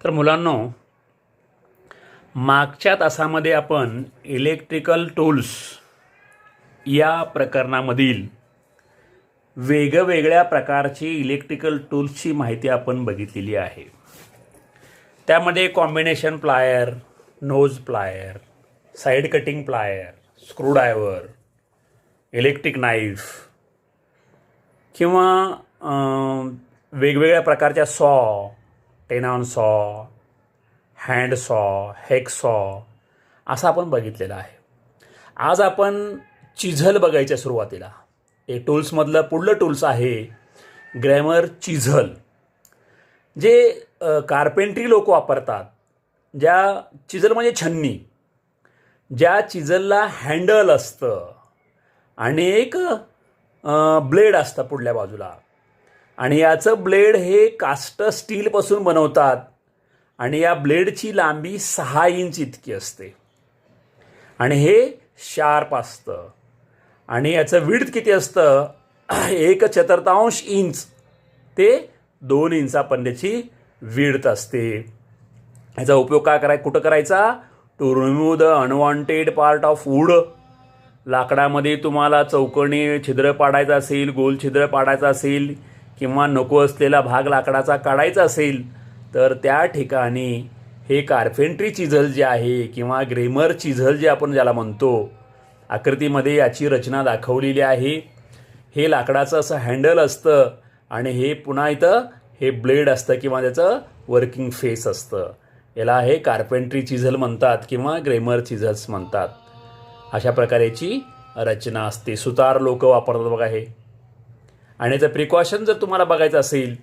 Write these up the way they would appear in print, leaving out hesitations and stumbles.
तर मुलांनो, मागच्या तासामध्ये आपण इलेक्ट्रिकल टूल्स या प्रकरणामधील वेगवेगळ्या प्रकारची इलेक्ट्रिकल टूल्सची माहिती आपण बघितलेली आहे. त्यामध्ये combination plier, knows plier, side cutting plier, screwdriver, electric knife किंवा वेगवेगळ्या प्रकारच्या सॉ, 10 ऑन सॉ, हँड सॉ, हेक सॉ असं आपण बघितलेलं आहे. आज आपण चिझल बघायच्या सुरुवातीला. हे टूल्समधलं पुढलं टूल्स आहे ग्रॅमर चिझल, जे कार्पेंट्री लोक वापरतात. ज्या चिझल म्हणजे छन्नी, ज्या चिझलला हँडल असतं आणि एक ब्लेड असतं पुढल्या बाजूला, आणि याचं ब्लेड हे कास्ट स्टीलपासून बनवतात आणि या ब्लेडची लांबी 6 इंच इतकी असते आणि हे शार्प असतं आणि याचं विड्थ किती असतं 1/4 इंच ते 2 इंचापर्यंतची विड्थ असते. याचा उपयोग कुठं करायचा? To remove the unwanted part of wood. लाकडामध्ये तुम्हाला चौकोनी छिद्र पाडायचं असेल, गोल छिद्र पाडायचं असेल किंवा नको असलेला भाग लाकडाचा काढायचा असेल तर त्या ठिकाणी हे कार्पेंट्री चिझल जे आहे किंवा ग्रॅमर चिझल जे आपण ज्याला म्हणतो, आकृतीमध्ये याची रचना दाखवलेली आहे. हे लाकडाचं असं हँडल असतं आणि हे पुन्हा इथं हे ब्लेड असतं किंवा त्याचं वर्किंग फेस असतं. याला हे कार्पेंट्री चिझल म्हणतात किंवा ग्रॅमर चिझल्स म्हणतात. अशा प्रकारेची रचना असते. सुतार लोक वापरतात बघा हे. आणि याचं प्रिकॉशन जर तुम्हाला बघायचं असेल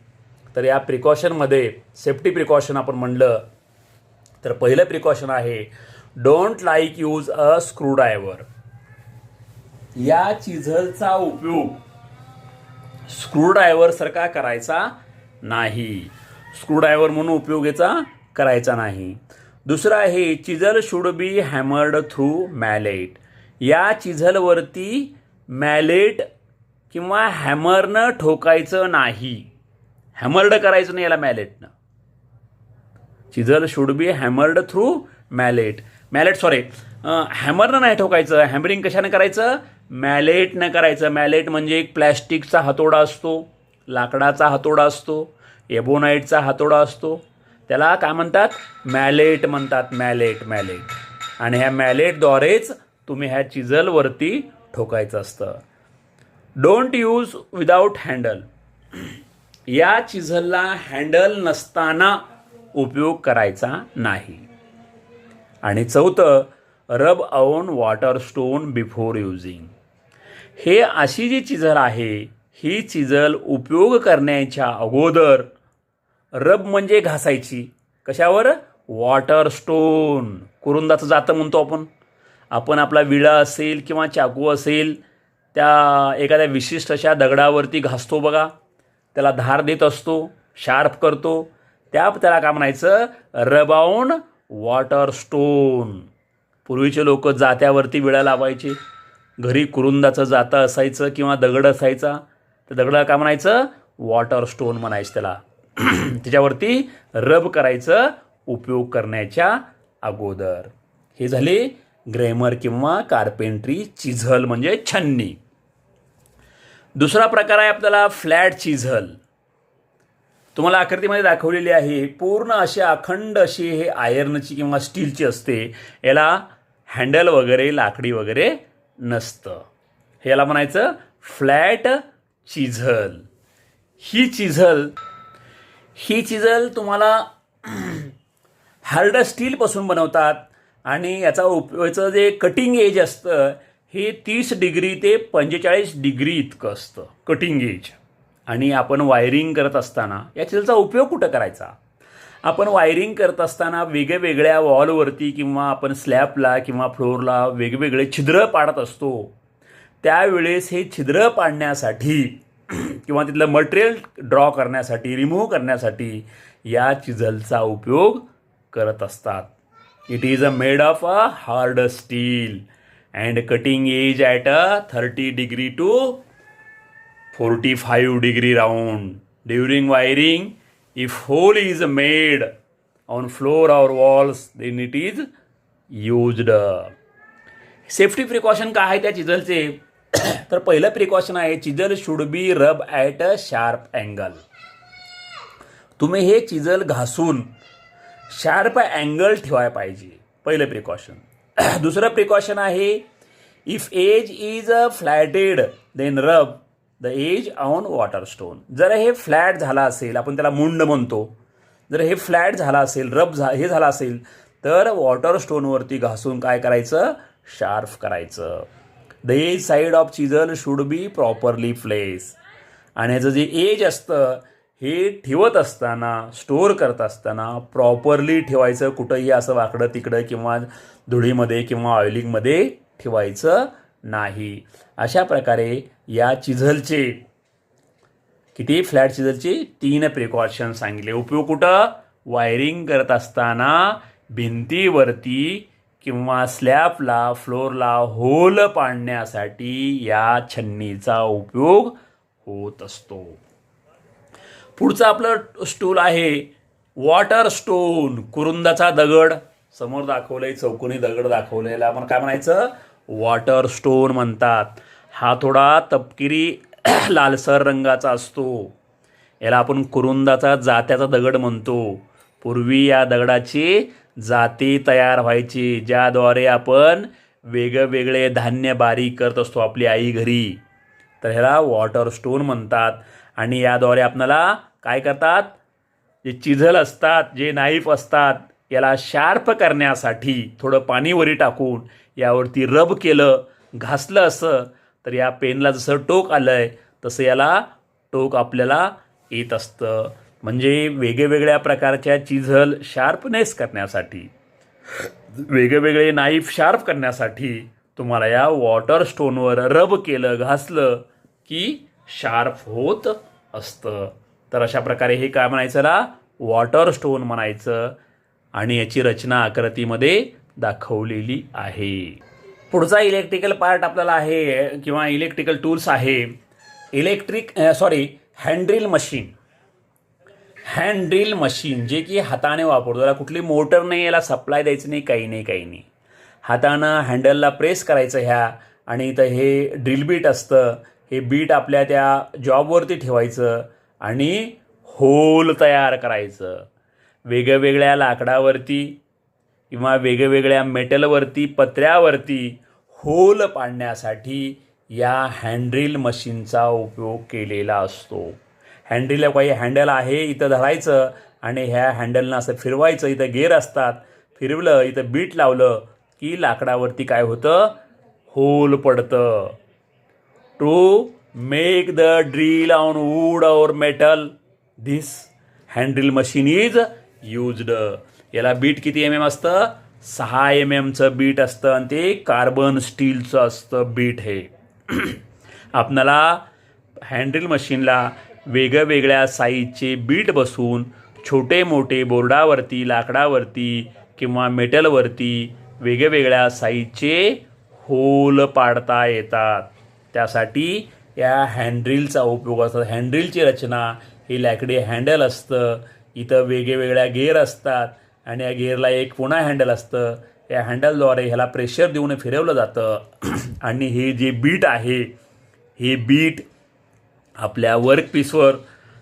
तर या प्रिकॉशनमध्ये सेफ्टी प्रिकॉशन आपण म्हणलं तर पहिलं प्रिकॉशन आहे don't like use a screwdriver. या चिझलचा उपयोग स्क्रूड्रायव्हर सारखा करायचा नाही. स्क्रूड्रायव्हर म्हणून उपयोग याचा करायचा नाही. दुसरं आहे चिझल शुड बी हॅमर्ड थ्रू मॅलेट. या चिझलवरती मॅलेट किंवा हॅमरनं ठोकायचं नाही. हॅमर्ड करायचं नाही याला मॅलेटनं. चिझल शुड बी हॅमर्ड थ्रू मॅलेट. हॅमरनं नाही ठोकायचं. हॅमरिंग कशानं करायचं? मॅलेटनं करायचं. मॅलेट म्हणजे एक प्लॅस्टिकचा हातोडा असतो, लाकडाचा हातोडा असतो, एबोनाईटचा हातोडा असतो. त्याला काय म्हणतात? मॅलेट म्हणतात. मॅलेट. आणि ह्या मॅलेटद्वारेच तुम्ही ह्या चिझलवरती ठोकायचं असतं. Don't use without handle. या चिझलला हँडल नसताना उपयोग करायचा नाही. आणि चौथं रब on water stone before using. हे अशी जी चिझल आहे, ही चिझल उपयोग करण्याच्या अगोदर रब म्हणजे घासायची. कशावर? Water stone. कुरुंदाचं जातं म्हणतो आपण आपला विळा असेल किंवा चाकू असेल त्या एखाद्या विशिष्ट अशा दगडावरती घासतो बघा. त्याला धार देत असतो, शार्प करतो. त्याला काय म्हणायचं? रब ऑन वॉटर स्टोन. पूर्वीचे लोक जात्यावरती विळा लावायचे. घरी कुरुंदाचं जातं असायचं किंवा दगड असायचा, त्या दगडाला काय म्हणायचं? वॉटर स्टोन म्हणायचं त्याला. त्याच्यावरती रब करायचं उपयोग करण्याच्या अगोदर. हे झाले ग्रॅमर किंवा कार्पेंट्री चिझल म्हणजे छन्नी. दुसरा प्रकार आहे आपल्याला फ्लॅट चिझल. तुम्हाला आकृतीमध्ये दाखवलेली आहे. पूर्ण अशी अखंड अशी हे आयर्नची किंवा स्टीलची असते. याला हँडल वगैरे लाकडी वगैरे नसतं. हे याला म्हणायचं फ्लॅट चिझल. ही चिझल तुम्हाला हार्ड स्टीलपासून बनवतात आणि याचं जे कटिंग एज असतं हे 30 डिग्री ते 45 डिग्री इतकं असतं कटिंग एज. आणि आपण वायरिंग करत असताना या चिझलचा उपयोग कुठं करायचा? आपण वायरिंग करत असताना वेगवेगळ्या वॉलवरती किंवा आपण स्लॅबला किंवा फ्लोअरला वेगवेगळे छिद्र पाडत असतो. त्यावेळेस हे छिद्र पाडण्यासाठी किंवा तिथलं मटेरियल ड्रॉ करण्यासाठी, रिमूव्ह करण्यासाठी या चिझलचा उपयोग करत असतात. It is made of a hard steel and cutting edge at 30 degree to 45 degree round. During wiring, if hole is made on floor or walls then it is used. Safety precaution काय आहे त्या चिझलचे? तर पहिलं precaution आहे चिझल should बी रब at a sharp angle. तुम्ही हे चिझल घासून शार्प अँगल ठेवायला पाहिजे, पहिलं प्रिकॉशन. दुसरं प्रिकॉशन आहे if edge is flatted then rub the edge on water stone. जर हे फ्लॅट झाला असेल, आपण त्याला मुंड म्हणतो, जर हे फ्लॅट झाला असेल, हे झालं असेल, तर वॉटर स्टोनवरती घासून काय करायचं? शार्प करायचं. The edge side of chisel should be properly place. आणि ह्याचं जे एज असतं हे ठेवत असताना, स्टोअर करत असताना प्रॉपरली ठेवायचं. कुठंही असं वाकडं तिकडं किंवा धुळीमध्ये किंवा ऑइलिंगमध्ये ठेवायचं नाही. अशा प्रकारे या चिझलचे किती फ्लॅट चिझलचे 3 प्रिकॉशन सांगितले. उपयोग कुठं? वायरिंग करत असताना भिंतीवरती किंवा स्लॅबला, फ्लोअरला होल पाडण्यासाठी या छन्नीचा उपयोग होत असतो. पुढचं आपलं स्टूल आहे वॉटर स्टोन, कुरुंदाचा दगड. समोर दाखवलंय चौकोनी दगड दाखवलेला, आपण काय म्हणायचं? वॉटर स्टोन म्हणतात. हा थोडा तपकिरी लालसर रंगाचा असतो. याला आपण कुरुंदाचा जात्याचा दगड म्हणतो. पूर्वी या दगडाची जाती तयार व्हायची, ज्याद्वारे आपण वेगवेगळे धान्य बारीक करत असतो आपली आई घरी. तर ह्याला वॉटर स्टोन म्हणतात. आणि याद्वारे आपल्याला काय करतात? जे चिझल असतात, जे नाईफ असतात, याला शार्प करण्यासाठी थोडं पाणी वरी टाकून यावरती रब केलं, घासलं असं, तर या पेनला जसं टोक आलं आहे तसं याला टोक आपल्याला येत असतं. म्हणजे वेगवेगळ्या प्रकारच्या चिझल शार्पनेस करण्यासाठी, वेगवेगळे नाईफ शार्प करण्यासाठी तुम्हाला या वॉटर स्टोनवर रब केलं, घासलं की शार्प होत असतं. तर अशा प्रकारे हे काय म्हणायचं ना? वॉटर स्टोन म्हणायचं. आणि याची रचना आकृतीमध्ये दाखवलेली आहे. पुढचा इलेक्ट्रिकल पार्ट आपल्याला आहे किंवा इलेक्ट्रिकल टूल्स आहे हँड्रिल मशीन. हँड्रिल मशीन जे की हाताने वापरतो. त्याला कुठली मोटर नाही, याला सप्लाय द्यायचं नाही, काही नाही. हातानं हँडलला प्रेस करायचं ह्या, आणि इथं हे ड्रिल बीट असतं. हे बीट आपल्या त्या जॉबवरती ठेवायचं आणि होल तयार करायचं. वेगवेगळ्या लाकडावरती किंवा वेगवेगळ्या मेटलवरती, पत्र्यावरती होल पाडण्यासाठी या हँड्रिल मशीनचा उपयोग केलेला असतो. हँड्रिलला काही हँडल आहे, इथं धरायचं आणि ह्या हँडलनं असं फिरवायचं. इथं गेअर असतात, फिरवलं, इथं बीट लावलं की लाकडावरती काय होतं? होल पडतं. To make the drill on wood or metal this hand drill machine is used. याला बीट किती MM असतं? 6 MMचं बीट असतं आणि ते कार्बन स्टीलचं असतं बीट. हे आपणाला हँड्रिल मशीनला वेगवेगळ्या साईजचे बीट बसून छोटे मोठे बोर्डावरती, लाकडावरती किंवा मेटलवरती वेगवेगळ्या साईजचे होल पाडता येतात. त्यासाठी या हँड्रिलचा उपयोग असतो. हँड्रिलची रचना ही लाकडी हँडल असतं. इथं वेगवेगळ्या गेअर असतात आणि या गेअरला एक पुन्हा हँडल असतं. या हँडलद्वारे ह्याला प्रेशर देऊन फिरवलं जातं. आणि हे जे बीट आहे, हे बीट आपल्या वर्कपीसवर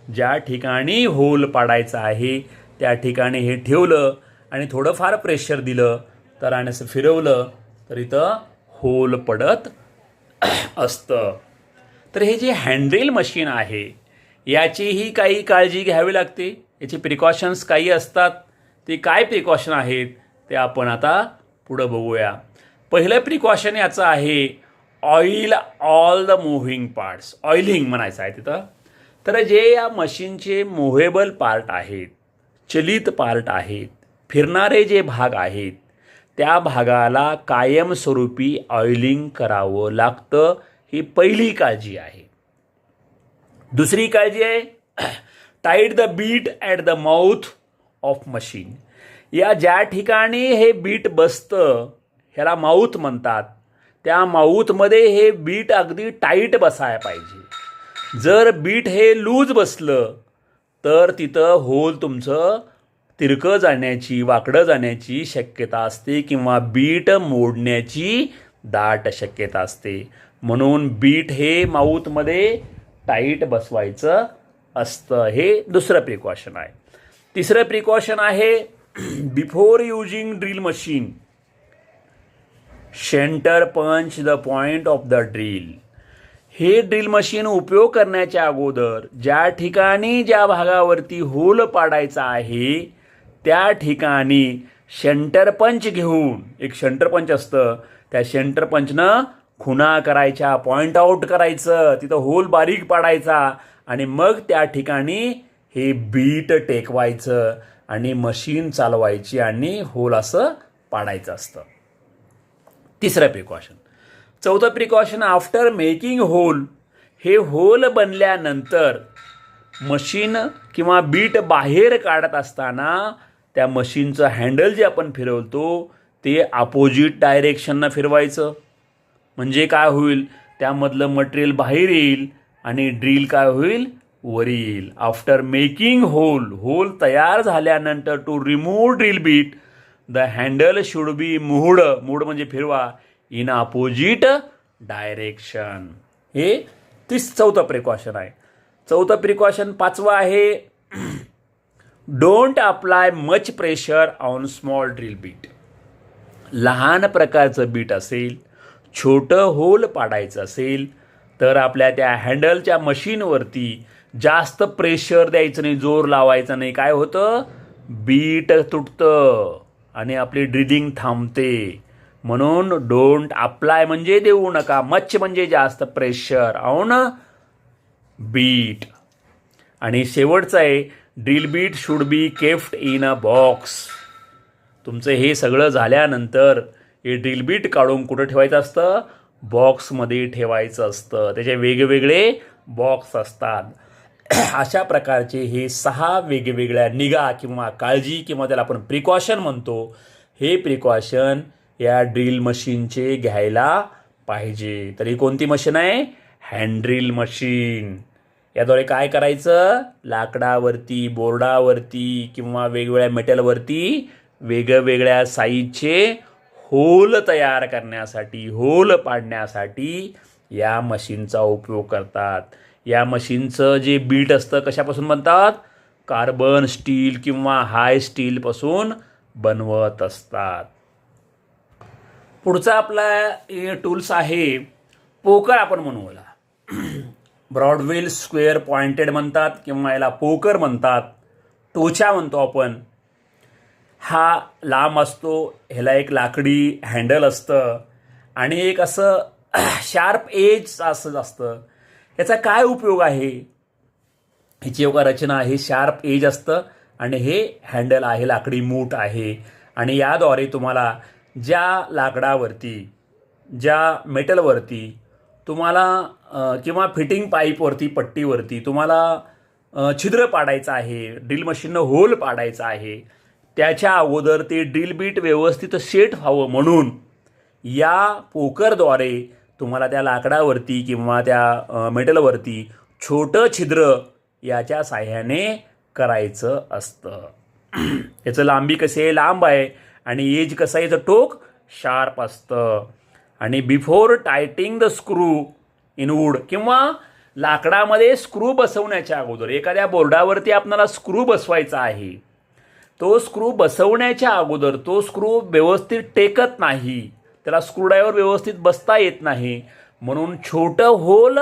ज्या ठिकाणी होल पाडायचा आहे त्या ठिकाणी हे ठेवलं आणि थोडंफार प्रेशर दिलं तर आणि असं फिरवलं तर इथं होल पडत असतं. तर हे जे हँड्रिल मशीन आहे याचीही काही काळजी घ्यावी लागते. याचे प्रिकॉशन्स काही असतात. ते काय प्रिकॉशन आहेत ते आपण आता पुढं बघूया. पहिलं प्रिकॉशन याचं आहे oil all the moving parts. Oiling म्हणायचं आहे तिथं. तर जे या मशीनचे मूव्हेबल पार्ट आहेत, चलित पार्ट आहेत, फिरणारे जे भाग आहेत त्या भागाला कायमस्वरूपी ऑइलिंग करावं लागतं. ही पहिली काळजी आहे. दुसरी काळजी आहे tight the bit at the mouth of machine. या ज्या ठिकाणी हे बीट बसतं ह्याला माउथ म्हणतात. त्या माउथमध्ये हे बीट अगदी टाईट बसायला पाहिजे. जर बीट हे लूज बसलं तर तिथं होल तुमचं तिरकं जाण्याची, वाकडं जाण्याची शक्यता असते किंवा बीट मोडण्याची दाट शक्यता असते. म्हणून बीट हे माऊथमध्ये टाईट बसवायचं असतं. हे दुसरं प्रिकॉशन आहे. तिसरं प्रिकॉशन आहे before using drill machine centre पंच the point of the drill. हे ड्रिल मशीन उपयोग करण्याच्या अगोदर ज्या भागावरती होल पाडायचा आहे त्या ठिकाणी सेंटर पंच घेऊन, एक सेंटर पंच असतं, त्या सेंटर पंचनं खुणा करायच्या, पॉइंट आउट करायचं, तिथं होल बारीक पाडायचा आणि मग त्या ठिकाणी हे बीट टेकवायचं आणि मशीन चालवायची आणि होल असं पाडायचं असतं. तिसरं प्रिकॉशन. चौथं प्रिकॉशन, आफ्टर मेकिंग होल, हे होल बनल्यानंतर मशीन किंवा बीट बाहेर काढत असताना त्या मशीनचं हँडल जे आपण फिरवतो ते अपोजिट डायरेक्शननं फिरवायचं. म्हणजे काय होईल, त्यामधलं मटेरियल बाहेर येईल आणि ड्रिल काय होईल, वर येईल. आफ्टर मेकिंग होल तयार झाल्यानंतर to remove drill bit the handle should be moved म्हणजे फिरवा इन अपोजिट डायरेक्शन. हे चौथं प्रिकॉशन आहे. चौथं प्रिकॉशन. पाचवं आहे don't apply much pressure on small drill bit. लहान प्रकारचं बीट असेल, छोटं होल पाडायचं असेल तर आपल्या त्या हँडलच्या मशीनवरती जास्त प्रेशर द्यायचं नाही, जोर लावायचा नाही. काय होतं, बीट तुटतं आणि आपली ड्रिलिंग थांबते. म्हणून डोंट अप्लाय म्हणजे देऊ नका, मच म्हणजे जास्त प्रेशर ऑन बीट. आणि शेवटचं आहे drill bit should be kept in a box. तुमचं हे सगळं झाल्यानंतर हे ड्रिल बीट काढून कुठं ठेवायचं असतं, बॉक्समध्ये ठेवायचं असतं. त्याचे वेगवेगळे बॉक्स असतात. अशा प्रकारचे हे 6 वेगवेगळ्या निगा किंवा काळजी किंवा त्याला आपण प्रिकॉशन म्हणतो, हे प्रिकॉशन या ड्रिल मशीनचे घ्यायला पाहिजे. तरी कोणती मशीन आहे, हँड ड्रिल मशीन. याद्वारे काय करायचं, लाकडावरती, बोर्डावरती किंवा वेगवेगळ्या मेटलवरती वेगवेगळ्या साईजचे होल तयार करण्यासाठी, होल पाडण्यासाठी या मशीनचा उपयोग करतात. या मशीनचं जे बीट असतं कशापासून बनतात, कार्बन स्टील किंवा हाय स्टीलपासून बनवत असतात. पुढचा आपला टूल्स आहे पोकर. आपण म्हणू याला ब्रॉडवेल स्क्वेअर पॉइंटेड म्हणतात किंवा याला पोकर म्हणतात, टोचा म्हणतो आपण. हा लांब असतो, ह्याला एक लाकडी हँडल असतं आणि एक असं शार्प एज असं असतं. याचा काय उपयोग आहे, ह्याची योगा रचना आहे, शार्प एज असतं आणि हे हँडल आहे, लाकडी मूठ आहे. आणि याद्वारे तुम्हाला ज्या लाकडावरती, ज्या मेटलवरती तुम्हाला किंवा फिटिंग पाईपवरती, पट्टीवरती तुम्हाला छिद्र पाडायचं आहे, ड्रिल मशीननं होल पाडायचं आहे, त्याच्या अगोदर ते ड्रिल बीट व्यवस्थित सेट व्हावं म्हणून या पोकरद्वारे तुम्हाला त्या लाकडावरती किंवा त्या मेटलवरती छोटं छिद्र याच्या साह्याने करायचं असतं. याचं लांबी कशी आहे, लांब आहे आणि एज कसं आहे, याचं टोक शार्प असतं. आणि before tightening the screw in wood किंवा लाकडामध्ये स्क्रू बसवण्याच्या अगोदर, एखाद्या बोर्डावरती आपल्याला स्क्रू बसवायचा आहे, तो स्क्रू बसवण्याच्या अगोदर तो स्क्रू व्यवस्थित टेकत नाही, त्याला स्क्रूड्रायव्हर व्यवस्थित बसता येत नाही, म्हणून छोटं होल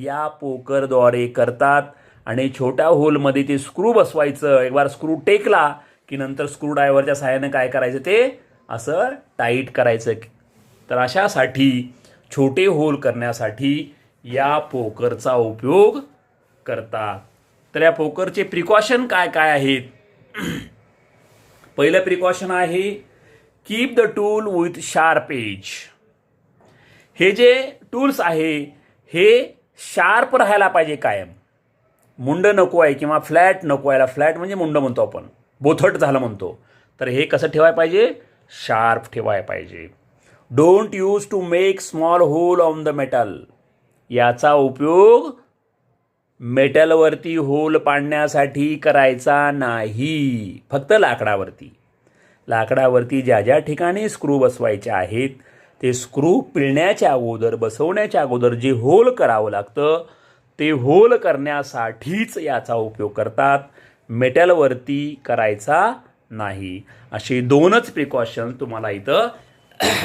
या पोकरद्वारे करतात आणि छोट्या होलमध्ये ते स्क्रू बसवायचं. एक बार स्क्रू टेकला की नंतर स्क्रूड्रायव्हरच्या सहाय्याने काय करायचं, ते असं टाईट करायचं. तर अशासाठी छोटे होल करण्यासाठी या पोकरचा उपयोग करतात. तर या पोकरचे प्रिकॉशन काय काय आहेत. पहिलं प्रिकॉशन आहे keep the tool with sharp edge. हे जे टूल्स आहे हे शार्प राहायला पाहिजे कायम, मुंड नको आहे किंवा फ्लॅट नको आहे. फ्लॅट म्हणजे मुंड म्हणतो आपण, बोथट झालं म्हणतो. तर हे कसं ठेवायला पाहिजे, शार्प ठेवायला पाहिजे. Don't use to make small hole on the metal. याचा उपयोग मेटलवरती होल पाडण्यासाठी करायचा नाही, फक्त लाकडावरती. लाकडावरती ज्या ज्या ठिकाणी स्क्रू बसवायचे आहेत ते स्क्रू पिळण्याच्या अगोदर, बसवण्याच्या अगोदर जे होल करावं लागतं ते होल करण्यासाठीच याचा उपयोग करतात, मेटलवरती करायचा नाही. असे 2च प्रिकॉशन तुम्हाला इथं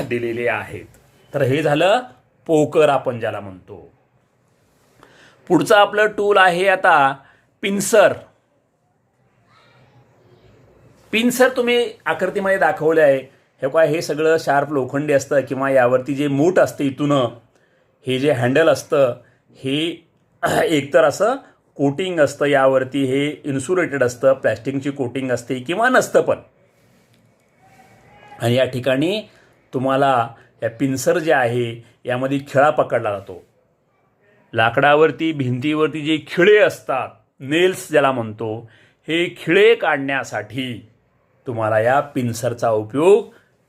दिलेले आहेत. तर हे झालं पोकर आपण ज्याला म्हणतो. पुढचं आपलं टूल आहे आता पिन्सर. पिन्सर तुम्ही आकृतीमध्ये दाखवलं आहे. हे सगळं शार्प लोखंडी असतं किंवा यावरती जे मूठ असते इथून हे जे हँडल असतं हे एकतर असं कोटिंग असतं, यावरती हे इन्सुलेटेड असतं, प्लॅस्टिकची कोटिंग असते किंवा नसतं पण. आणि या ठिकाणी तुम्हाला या पिन्सर जे आहे यामध्ये खिळा पकडला जातो. लाकडावरती भिंतीवरती जे खिळे असतात, नेल्स ज्याला म्हणतो, हे खिळे काढण्यासाठी तुम्हाला या पिन्सरचा उपयोग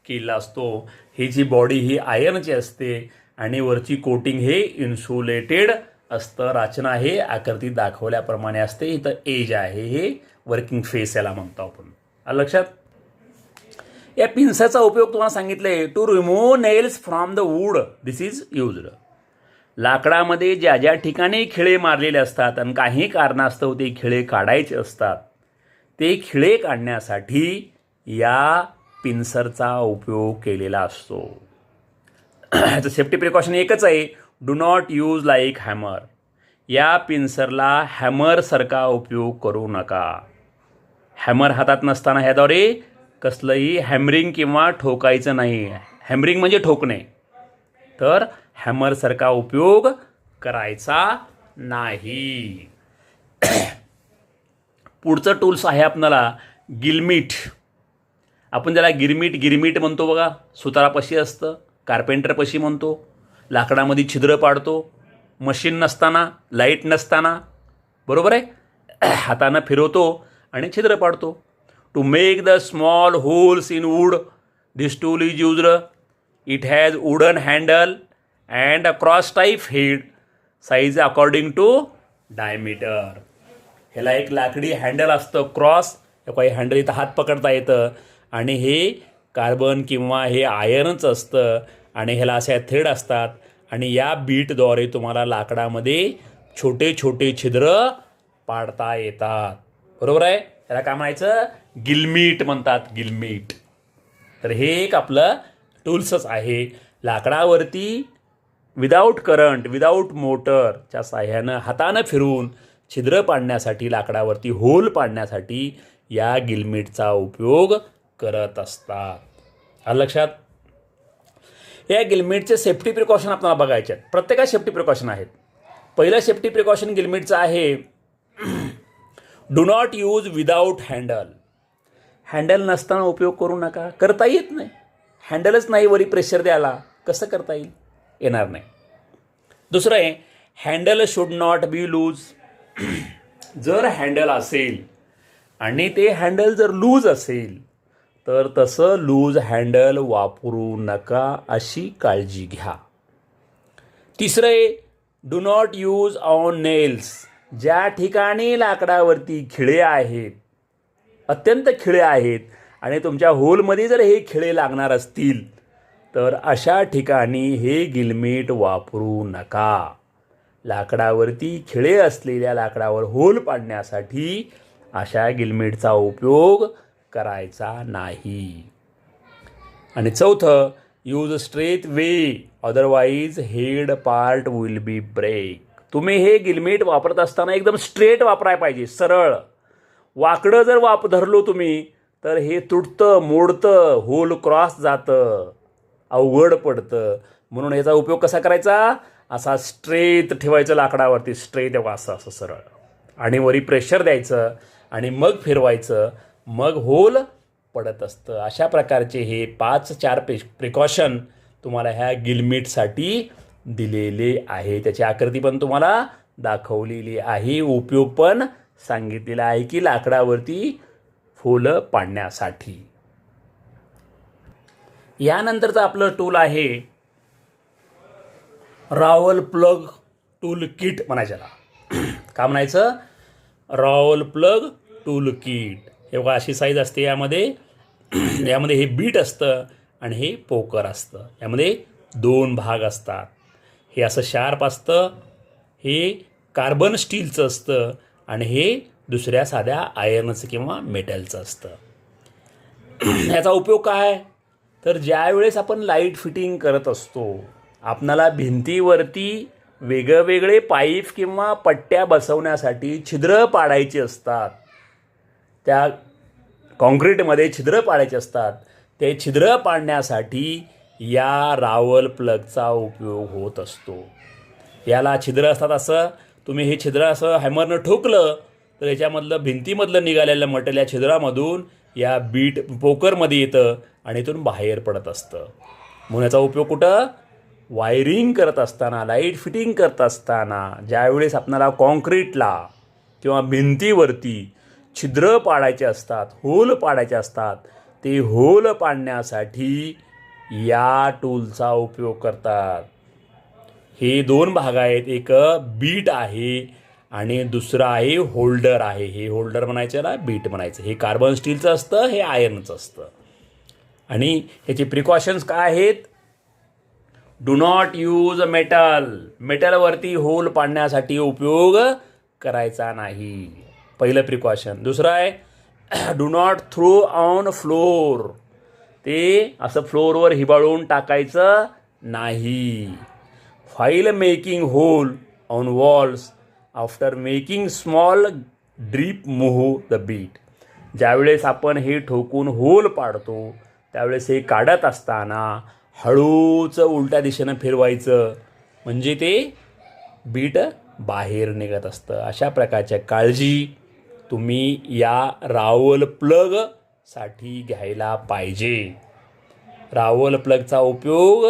केला असतो. ही जी बॉडी ही आयर्नची असते आणि वरची कोटिंग हे इन्सुलेटेड असतं. रचना हे आकृतीत दाखवल्याप्रमाणे असते. इथं एज आहे, हे वर्किंग फेस याला म्हणतो आपण. आलं लक्षात? या पिन्सरचा उपयोग तुम्हाला सांगितले to remove nails from the wood. This is used. लाकडामध्ये ज्या ज्या ठिकाणी खिळे मारलेले असतात आणि काही कारणास्तव ते खिळे काढायचे असतात, ते खिळे काढण्यासाठी या पिन्सरचा उपयोग केलेला असतो. ह्याचं सेफ्टी प्रिकॉशन एकच आहे, do not use like hammer. या पिन्सरला हॅमरसारखा उपयोग करू नका. हॅमर हातात नसताना ह्याद्वारे कसलंही हॅमरिंग किंवा ठोकायचं नाही. हॅमरिंग म्हणजे ठोकणे. तर हॅमरसारखा उपयोग करायचा नाही. पुढचं टूल्स आहे आपल्याला गिलमीट. आपण ज्याला गिरमीट म्हणतो बघा, सुतारापाशी असतं, कार्पेंटरपाशी म्हणतो. लाकडामध्ये छिद्र पाडतो, मशीन नसताना, लाईट नसताना, बरोबर आहे. हातानं फिरवतो आणि छिद्र पाडतो. To make the small holes in wood this tool is used. It has wooden handle and a cross type head size according to diameter. ह्याला एक लाकडी हँडल असतं, क्रॉस. काही हँडल इथं हात पकडता येतं आणि हे कार्बन किंवा हे आयर्नच असतं आणि ह्याला अशा थ्रेड असतात आणि या बीटद्वारे तुम्हाला लाकडामध्ये छोटे छोटे छिद्र पाडता येतात, बरोबर आहे. त्याला काय म्हणायचं? गिलमीट म्हणतात, गिलमीट. तर हे एक आपलं टूल्सच आहे. लाकडावरती विदाऊट करंट, विदाऊट मोटरच्या साह्यानं हातानं फिरवून छिद्र पाडण्यासाठी, लाकडावरती होल पाडण्यासाठी या गिलमीटचा उपयोग करत असतात. आलं लक्षात? या गिलमीटचे सेफ्टी प्रिकॉशन आपल्याला बघायचे आहेत. प्रत्येकात सेफ्टी प्रिकॉशन आहेत. पहिलं सेफ्टी प्रिकॉशन गिलमीटचं आहे do not use without handle. Handle नसताना उपयोग करू नका. करता येत नाही, हँडलच नाही वरी प्रेशर द्यायला, कसं करता येईल? येणार नाही. दुसरं आहे handle should not be loose. जर हँडल असेल आणि ते हँडल जर लूज असेल तर तसं लूज हँडल वापरू नका, अशी काळजी घ्या. तिसरं आहे do not use on nails. ज्या ठिकाणी लाकडावरती खिळे आहेत, अत्यंत खिळे आहेत आणि तुमच्या होलमध्ये जर हे खिळे लागणार असतील तर अशा ठिकाणी हे गिलमीट वापरू नका. लाकडावरती खिळे असलेल्या लाकडावर होल पाडण्यासाठी अशा गिलमीटचा उपयोग करायचा नाही. आणि चौथं use straight way, otherwise head part will be break. तुम्ही हे गिलमीट वापरत असताना एकदम स्ट्रेट वापरायला पाहिजे, सरळ. वाकडं जर धरलो तुम्ही तर हे तुटतं, मोडतं, होल क्रॉस जातं, अवघड पडतं. म्हणून ह्याचा उपयोग कसा करायचा? असा स्ट्रेट ठेवायचं लाकडावरती, स्ट्रेट असं असं सरळ, आणि वरी प्रेशर द्यायचं आणि मग फिरवायचं, मग होल पडत असतं. अशा प्रकारचे हे 5-4 प्रिकॉशन तुम्हाला ह्या गिलमीटसाठी दिलेले आहे. त्याची आकृती पण तुम्हाला दाखवलेली आहे, उपयोग पण सांगितलेला आहे की लाकडावरती फुलं पाडण्यासाठी. यानंतरचं आपलं टूल आहे रावल प्लग टूल किट म्हणायच्याला. का म्हणायचं? Rawal plug tool kit. हे बघा अशी साईज असते यामध्ये. यामध्ये हे बीट असतं आणि हे पोकर असतं. यामध्ये 2 भाग असतात. हे असं शार्प असतं, हे कार्बन स्टीलचं असतं आणि हे दुसऱ्या साध्या आयर्नचं किंवा मेटलचं असतं. याचा उपयोग काय? तर ज्यावेळेस आपण लाईट फिटिंग करत असतो, आपणाला भिंतीवरती वेगवेगळे पाईप किंवा पट्ट्या बसवण्यासाठी छिद्र पाडायची असतात. त्या कॉन्क्रीटमध्ये छिद्र पाडायचे असतात. ते छिद्र पाडण्यासाठी या रावल प्लगचा उपयोग होत असतो. याला छिद्र असतात. असं तुम्ही हे छिद्र असं हॅमरनं ठोकलं तर याच्यामधलं भिंतीमधलं निघालेलं मटेरियल या छिद्रामधून या बीट पोकरमध्ये येतं आणि इथून बाहेर पडत असतं. म्हणून याचा उपयोग कुठं? वायरिंग करत असताना, लाईट फिटिंग करत असताना, ज्यावेळेस आपल्याला कॉन्क्रीटला किंवा भिंतीवरती छिद्र पाडायचे असतात, होल पाडायचे असतात, ते होल पाडण्यासाठी या टूलचा उपयोग करतात. हे 2 भाग आहेत. एक बीट आहे आणि दुसरं आहे होल्डर आहे. हे होल्डर म्हणायचं, ना बीट म्हणायचं. हे कार्बन स्टीलचं असतं, हे आयर्नचं असतं. आणि ह्याचे प्रिकॉशन्स काय आहेत? Do not use metal. मेटलवरती होल पाडण्यासाठी उपयोग करायचा नाही. पहिलं प्रिकॉशन. दुसरं आहे do not throw on floor. ते असं फ्लोअरवर हिबाळून टाकायचं नाही. While making hole on walls after making small drip move the bit. ज्यावेळेस आपण हे ठोकून होल पाडतो त्यावेळेस हे काढत असताना हळूच उलट्या दिशेनं फिरवायचं, म्हणजे ते बीट बाहेर निघत असतं. अशा प्रकारच्या काळजी तुम्ही या रावल प्लगसाठी घ्यायला पाहिजे. रावल प्लगचा उपयोग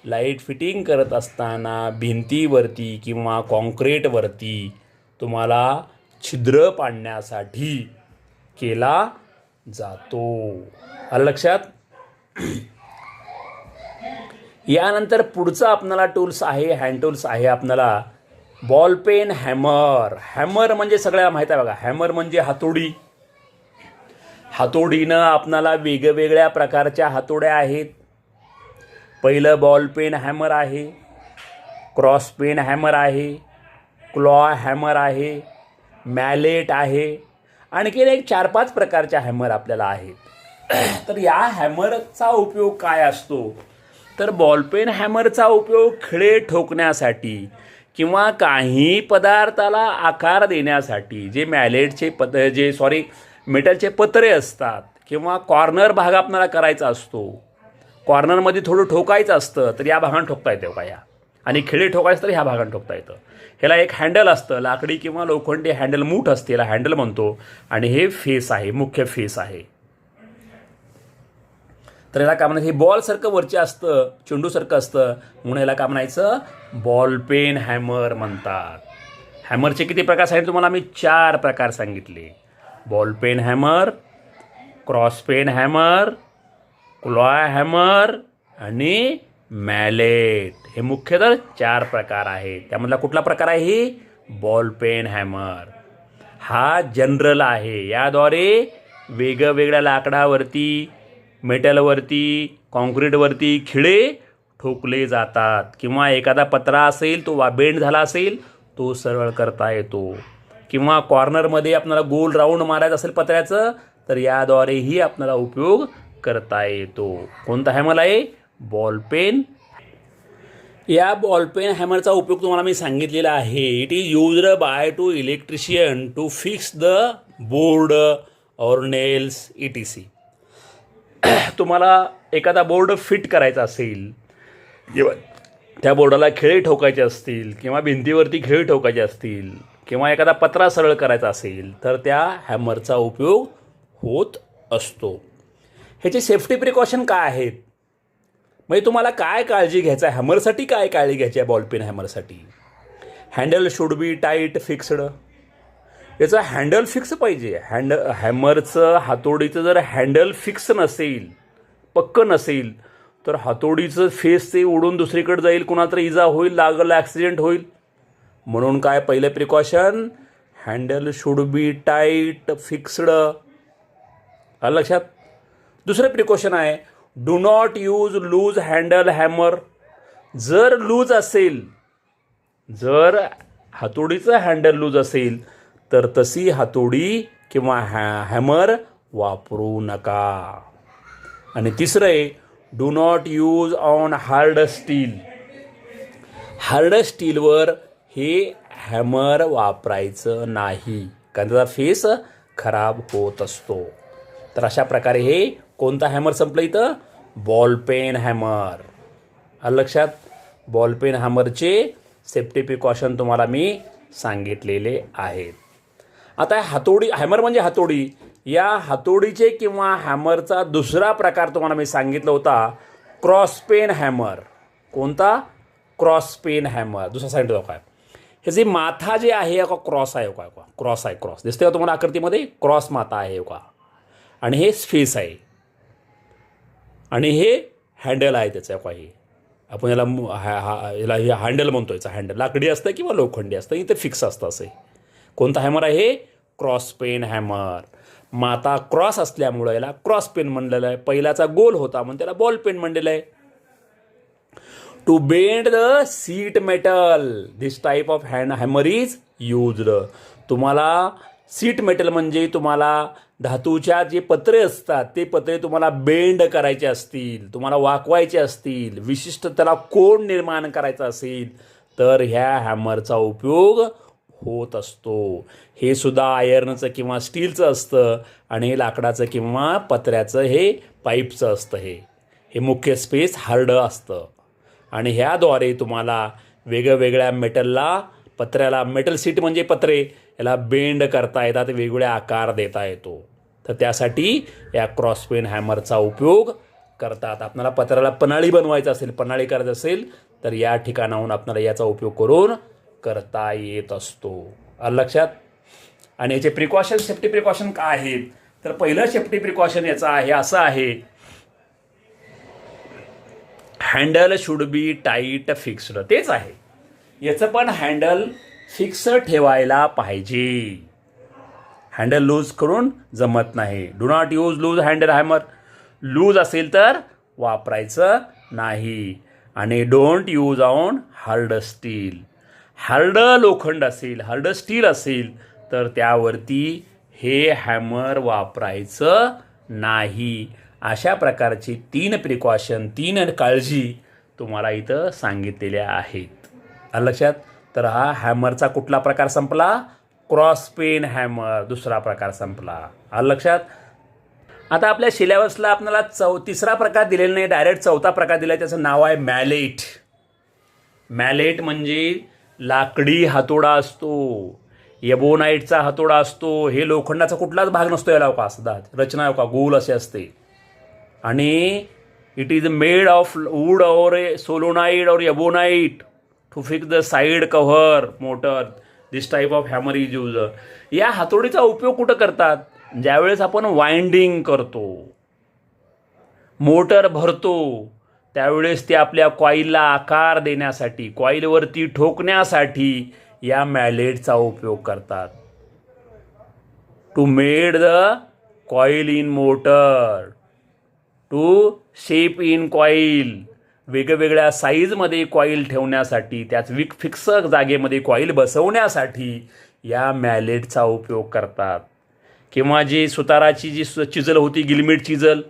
लाईट फिटिंग करत असताना भिंतीवरती किंवा कॉन्क्रीटवरती तुम्हाला छिद्र पाडण्यासाठी केला जातो. आलं लक्षात? यानंतर पुढचं आपल्याला टूल्स आहे, हँड टूल्स आहे आपल्याला बॉल पेन हॅमर. हॅमर म्हणजे सगळ्याला माहीत आहे बघा. हॅमर म्हणजे हातोडी. हातोडीनं आपल्याला वेगवेगळ्या प्रकारच्या हातोड्या आहेत. पहिलं बॉल पेन हॅमर आहे, क्रॉस पेन हॅमर आहे, क्लॉ हॅमर आहे, मॅलेट आहे, आणखीन एक 4-5 प्रकारच्या हॅमर आपल्याला आहेत. तर या हॅमरचा उपयोग काय असतो? तर बॉलपेन हॅमरचा उपयोग खिळे ठोकण्यासाठी किंवा काही पदार्थाला आकार देण्यासाठी, जे मॅलेटचे मेटलचे पत्रे असतात किंवा कॉर्नर भाग आपल्याला करायचा असतो, कॉर्नरमध्ये थोडं ठोकायचं असतं तर या भागानं ठोकता येतं का या, आणि खिळे ठोकायचं तर ह्या भागानं ठोकता येतं. ह्याला एक हँडल असतं, लाकडी किंवा लोखंडी हँडल, मूठ असते, याला हँडल म्हणतो. आणि हे फेस आहे, मुख्य फेस आहे. तर याला काय म्हणायचं? हे बॉलसारखं वरचे असतं, चेंडूसारखं असतं, म्हणून याला काय म्हणायचं? बॉल पेन हॅमर म्हणतात. हॅमरचे किती प्रकार सांगितले तुम्हाला मी? 4 प्रकार सांगितले. Ball peen hammer, cross peen hammer, claw hammer आणि मॅलेट. हे मुख्यतः 4 प्रकार आहेत. त्यामधला कुठला प्रकार आहे? ही बॉल पेन हॅमर. हा जनरल आहे. याद्वारे वेगवेगळ्या लाकडावरती, मेटलवरती, कॉन्क्रीटवरती खिळे ठोकले जातात. किंवा एखादा पत्रा असेल तो बेंड झाला असेल तो सरळ करता येतो, किंवा कॉर्नरमध्ये आपल्याला गोल राऊंड मारायचं असेल पत्र्याचं तर याद्वारेही आपल्याला उपयोग करता येतो. कोणता हॅमर आहे? Ball peen. या बॉल पेन हॅमरचा उपयोग तुम्हाला मी सांगितलेला आहे. It is used by to electrician to fix the board और नेल्स ETC. तुम्हाला एखादा बोर्ड फिट करायचा असेल किंवा त्या बोर्डाला खिळे ठोकायचे असतील किंवा भिंतीवरती खिळे ठोकायचे असतील किंवा एखादा पत्रा सरळ करायचा असेल तर त्या हॅमरचा उपयोग होत असतो. ह्याचे सेफ्टी प्रिकॉशन काय आहेत? म्हणजे तुम्हाला काय काळजी घ्यायचं आहे? हॅमरसाठी काय काळजी घ्यायची आहे? बॉलपेन हॅमरसाठी handle should be tight fixed. याचं हँडल फिक्स पाहिजे. हॅमरचं, हातोडीचं जर हँडल फिक्स नसेल, पक्क नसेल तर हातोडीचं फेस ते उडून दुसरीकडे जाईल, कुणाला इजा होईल, लागलं ॲक्सिडेंट होईल. म्हणून काय पहिलं precaution, handle should be tight fixed. आलं लक्षात. दुसरं प्रिकॉशन आहे, do not use loose handle hammer. जर लूज असेल, जर हातोडीचं हँडल लूज असेल तर तशी हातोडी किंवा हॅमर वापरू नका. आणि तिसरं आहे, do not use on hard steel. Hard स्टीलवर हे हॅमर वापरायचं नाही, कारण त्याचा फेस खराब होत असतो. तर अशा प्रकारे हे कोणता हॅमर संपलं इथं, बॉलपेन हॅमर. आलं लक्षात. बॉलपेन हॅमरचे सेफ्टी प्रिकॉशन तुम्हाला मी सांगितलेले आहेत. आता हातोडी, हॅमर म्हणजे हातोडी, या हातोडीचे किंवा हॅमरचा दुसरा प्रकार तुम्हाला मी सांगितला होता, क्रॉसपेन हॅमर. कोणता, क्रॉसपेन हॅमर. दुसरा सांगितलं काय, हे जे माथा जे आहे का क्रॉस आहे का, क्रॉस आहे, क्रॉस दिसते का तुम्हाला आकृतीमध्ये, क्रॉस माथा आहे का, आणि हे फेस आहे, आणि हे हँडल आहे त्याचं का, हे आपण याला हे हँडल म्हणतो. याचा हँडल लाकडी असतं किंवा लोखंडी असतं, इथे फिक्स असतं. असे कोणता हॅमर आहे, क्रॉसपेन हॅमर. माता क्रॉस असल्यामुळं याला क्रॉस पेन म्हणलेलं आहे. पहिल्याचा गोल होता म्हणून त्याला बॉल पेन म्हणलेलं आहे. To bend the sheet metal, this type of hammer is used. तुम्हाला सीट मेटल म्हणजे तुम्हाला धातूच्या जे पत्रे असतात ते पत्रे तुम्हाला बेंड करायचे असतील, तुम्हाला वाकवायचे असतील, विशिष्ट त्याला कोन निर्माण करायचा असेल तर ह्या हॅमरचा उपयोग होत असतो. हे सुद्धा आयर्नचं किंवा स्टीलचं असतं, आणि हे लाकडाचं किंवा पत्र्याचं हे पाईपचं असतं. हे मुख्य स्पेस हार्ड असतं, आणि ह्याद्वारे तुम्हाला वेगवेगळ्या मेटलला, पत्र्याला, मेटल सीट म्हणजे पत्रे, याला बेंड करता येतात, वेगवेगळे आकार देता येतो. तर त्यासाठी या क्रॉसपेन हॅमरचा उपयोग करतात. आपल्याला पत्र्याला पन्हाळी बनवायचं असेल, पन्हाळी करायचं असेल तर या ठिकाणाहून आपल्याला याचा उपयोग करून करता येत असतो. आलं लक्षात. आणि याचे प्रिकॉशन, सेफ्टी प्रिकॉशन काय आहेत, तर पहिलं सेफ्टी प्रिकॉशन याचं आहे, असं आहे, handle should be tight fixed. तेच आहे, याचं पण हँडल फिक्स ठेवायला पाहिजे. हँडल लूज करून जमत नाही. Do not use loose handle hammer. Loose असेल तर वापरायचं नाही. आणि don't use on hard steel. Hard लोखंड असेल, हार्ड स्टील असेल तर त्यावरती हे हॅमर वापरायचं नाही. अशा प्रकारची 3 प्रिकॉशन, 3 काळजी तुम्हाला इथं सांगितलेल्या आहेत. आलं लक्षात. तर हा हॅमरचा कुठला प्रकार संपला, क्रॉसपेन हॅमर दुसरा प्रकार संपला. आलं लक्षात. आता आपल्या सिलेबसला आपल्याला तिसरा प्रकार दिलेला नाही, डायरेक्ट चौथा प्रकार दिला आहे. त्याचं नाव आहे मॅलेट. मॅलेट म्हणजे लाकडी हातोडा असतो, एबोनाईटचा हातोडा असतो. हे लोखंडाचा कुठलाच भाग नसतो, याला का असतात रचना का गोल असे असते. आणि it is made of wood और सोलोनाइट और ebonite to fix the side cover motor. This type of hammer is use. या हातोडीचा उपयोग कुठं करतात, ज्यावेळेस आपण वाइंडिंग करतो, मोटर भरतो, त्यावेळेस ते आपल्या कॉईलला आकार देण्यासाठी, कॉईलवरती ठोकण्यासाठी या मॅलेटचा उपयोग करतात. To made the coil in motor, to shape in coil, वेगवेगळ्या साईजमध्ये कॉईल ठेवण्यासाठी, त्याच फिक्स जागेमध्ये कॉईल बसवण्यासाठी या मॅलेटचा उपयोग करतात. किंवा जी सुताराची जी चिजल होती, गिलमिट चिजल,